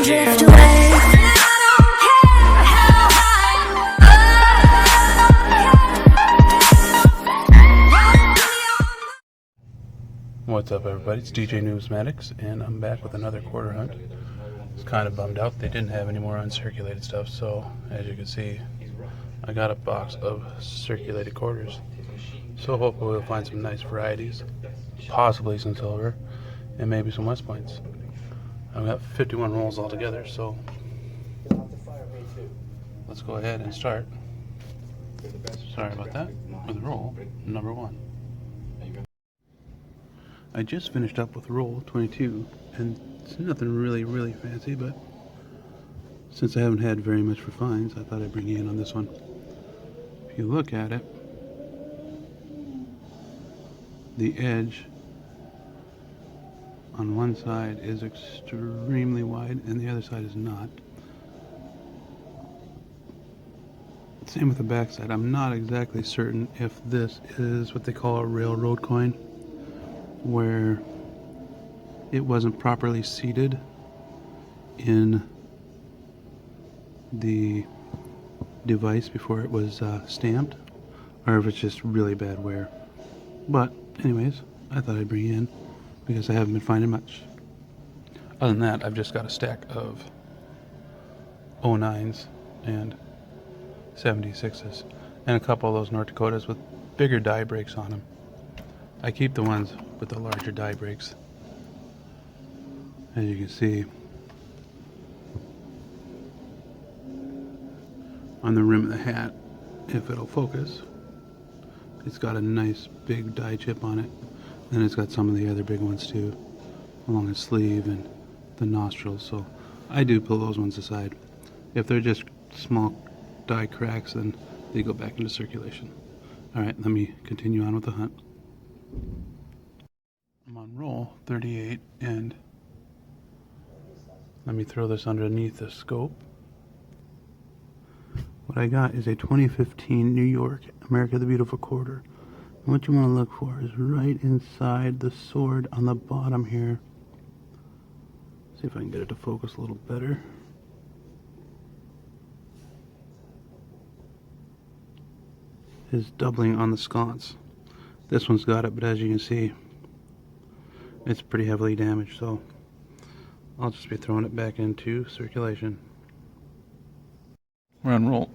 and drift away. What's up, everybody? It's DJ Newsmatics, and I'm back with another quarter hunt. I was kind of bummed out they didn't have any more uncirculated stuff, so as you can see, I got a box of circulated quarters. So hopefully we'll find some nice varieties, possibly some silver, and maybe some West Points. I've got 51 rolls altogether, so let's go ahead and start. Sorry about that, with roll number 1. I just finished up with roll 22, and it's nothing really fancy, but since I haven't had very much for finds, I thought I'd bring you in on this one. If you look at it, the edge on one side is extremely wide and the other side is not. Same with the back side. I'm not exactly certain if this is what they call a railroad coin, where it wasn't properly seated in the device before it was stamped, or if it's just really bad wear. But anyways, I thought I'd bring you in because I haven't been finding much. Other than that, I've just got a stack of 09s and 76s and a couple of those North Dakotas with bigger die breaks on them. I keep the ones with the larger die breaks. As you can see, on the rim of the hat, if it'll focus, it's got a nice big die chip on it. And it's got some of the other big ones too, along the sleeve and the nostrils. So I do pull those ones aside. If they're just small die cracks, then they go back into circulation. Alright, let me continue on with the hunt. I'm on roll 38, and let me throw this underneath the scope. What I got is a 2015 New York America the Beautiful quarter. And what you want to look for is right inside the sword on the bottom here. See if I can get it to focus a little better. Is doubling on the sconce. This one's got it, but as you can see, it's pretty heavily damaged, so I'll just be throwing it back into circulation. We're on roll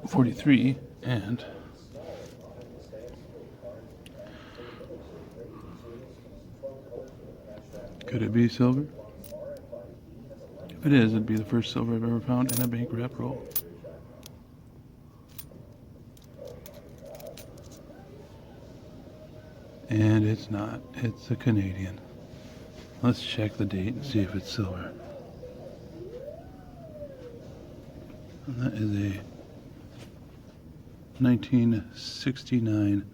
43, and could it be silver? If it is, it'd be the first silver I've ever found in a bank wrap roll. And it's not. It's a Canadian. Let's check the date and see if it's silver. And that is a 1969.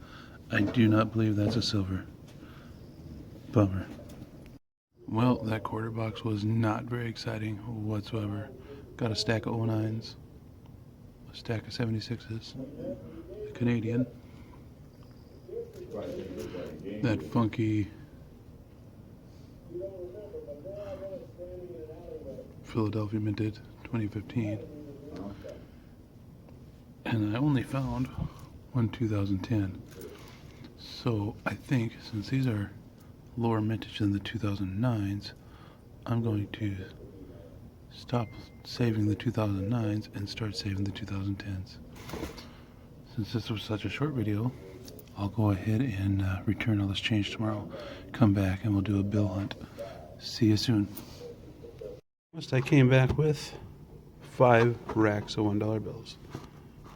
I do not believe that's a silver. Bummer. Well, that quarter box was not very exciting whatsoever. Got a stack of 09s, a stack of 76s, a Canadian, that funky Philadelphia minted 2015, and I only found one 2010. So I think since these are lower mintage than the 2009s, I'm going to stop saving the 2009s and start saving the 2010s. Since this was such a short video, I'll go ahead and return all this change tomorrow. Come back and we'll do a bill hunt. See you soon. First, I came back with 5 racks of $1 bills,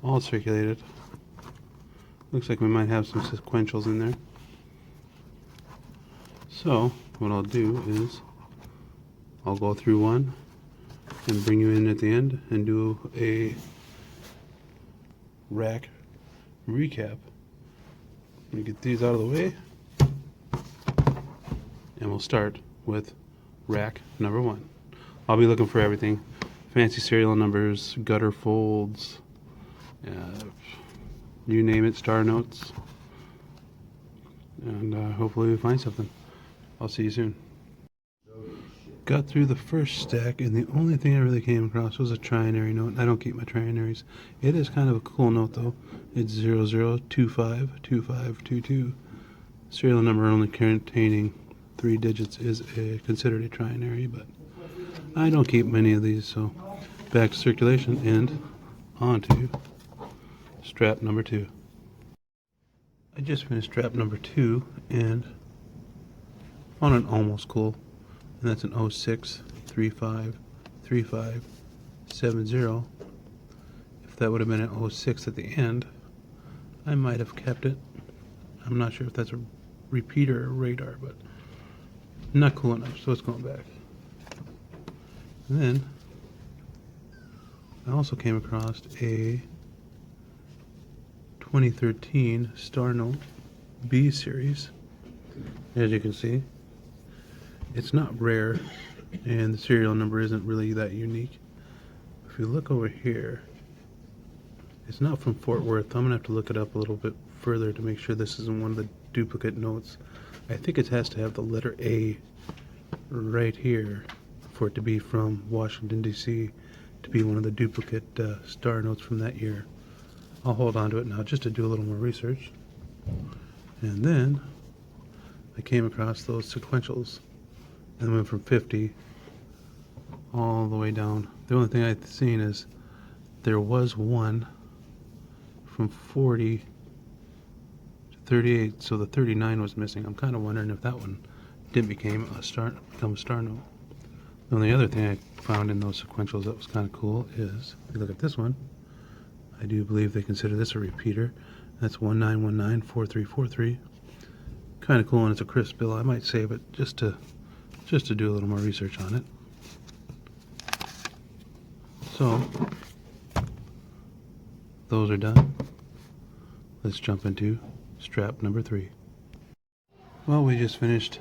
all circulated. Looks like we might have some sequentials in there. So what I'll do is I'll go through one and bring you in at the end and do a rack recap. Let me get these out of the way, and we'll start with rack number 1. I'll be looking for everything: fancy serial numbers, gutter folds, you name it, star notes, and hopefully we find something. I'll see you soon. got through the first stack, and the only thing I really came across was a trinary note. I don't keep my trinaries. It is kind of a cool note, though. It's 00252522. Serial number only containing 3 digits is considered a trinary, but I don't keep many of these, so back to circulation and onto strap number 2. I just finished strap number 2 and found an almost cool, and that's an 06353570. If that would have been an 06 at the end, I might have kept it. I'm not sure if that's a repeater or radar, but not cool enough, so it's going back. And then I also came across a 2013 Star Note B series. As you can see, it's not rare, and the serial number isn't really that unique. If you look over here, it's not from Fort Worth. I'm gonna have to look it up a little bit further to make sure this isn't one of the duplicate notes. I think it has to have the letter A right here for it to be from Washington, D.C., to be one of the duplicate star notes from that year. I'll hold on to it now just to do a little more research. And then I came across those sequentials and went from 50 all the way down. The only thing I've seen is there was one from 40 to 38, so the 39 was missing. I'm kind of wondering if that one didn't become a star note. The only other thing I found in those sequentials that was kind of cool is, if you look at this one, I do believe they consider this a repeater. That's 19194343. Kind of cool, and it's a crisp bill. I might save it just to do a little more research on it. So those are done. Let's jump into strap number 3. Well, we just finished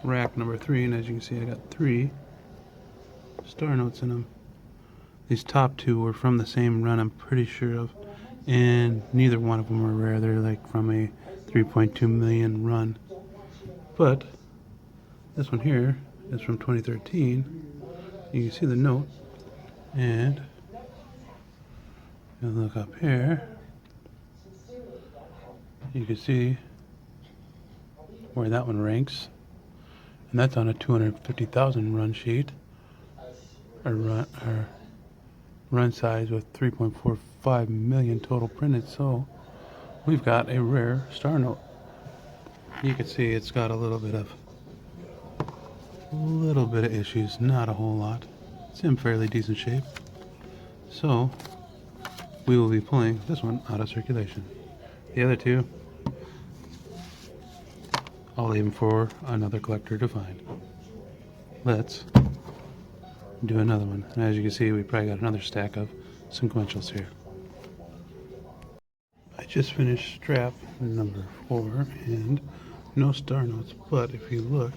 rack number 3, and as you can see, I got 3 star notes in them. These top 2 were from the same run, I'm pretty sure of, and neither one of them were rare. They're like from a 3.2 million run. But this one here is from 2013. You can see the note, and if you look up here, you can see where that one ranks, and that's on a 250,000 run sheet, or run size with 3.45 million total printed. So we've got a rare star note. You can see it's got a little bit of issues, not a whole lot. It's in fairly decent shape. So we will be pulling this one out of circulation. The other 2, I'll leave them for another collector to find. Let's do another one. And as you can see, we probably got another stack of sequentials here. I just finished strap number 4 and no star notes, but if you look,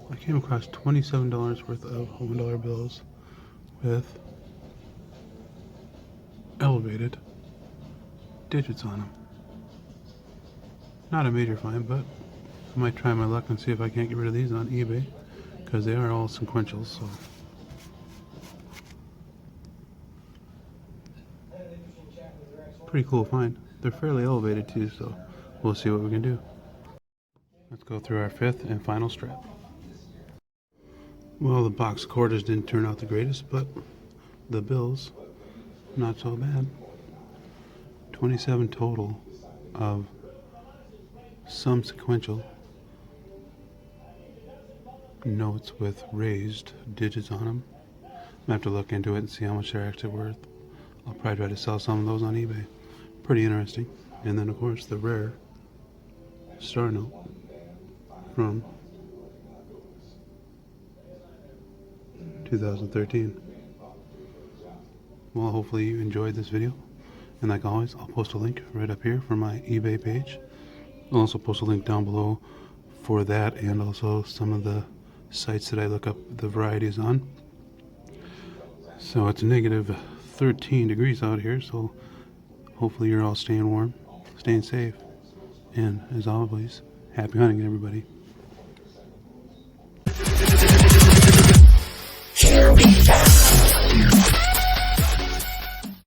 I came across $27 worth of $1 bills with elevated digits on them. Not a major find, but I might try my luck and see if I can't get rid of these on eBay, because they are all sequentials. So pretty cool find. They're fairly elevated too, so we'll see what we can do. Let's go through our 5th and final strap. Well, the box quarters didn't turn out the greatest, but the bills, not so bad. 27 total of some sequential notes with raised digits on them. I have to look into it and see how much they're actually worth. I'll probably try to sell some of those on eBay. Pretty interesting. And then, of course, the rare star note from 2013. Well, hopefully you enjoyed this video. And like always, I'll post a link right up here for my eBay page. I'll also post a link down below for that, and also some of the sites that I look up the varieties on. So it's negative 13 degrees out here, so hopefully you're all staying warm, staying safe, and as always, happy hunting, everybody.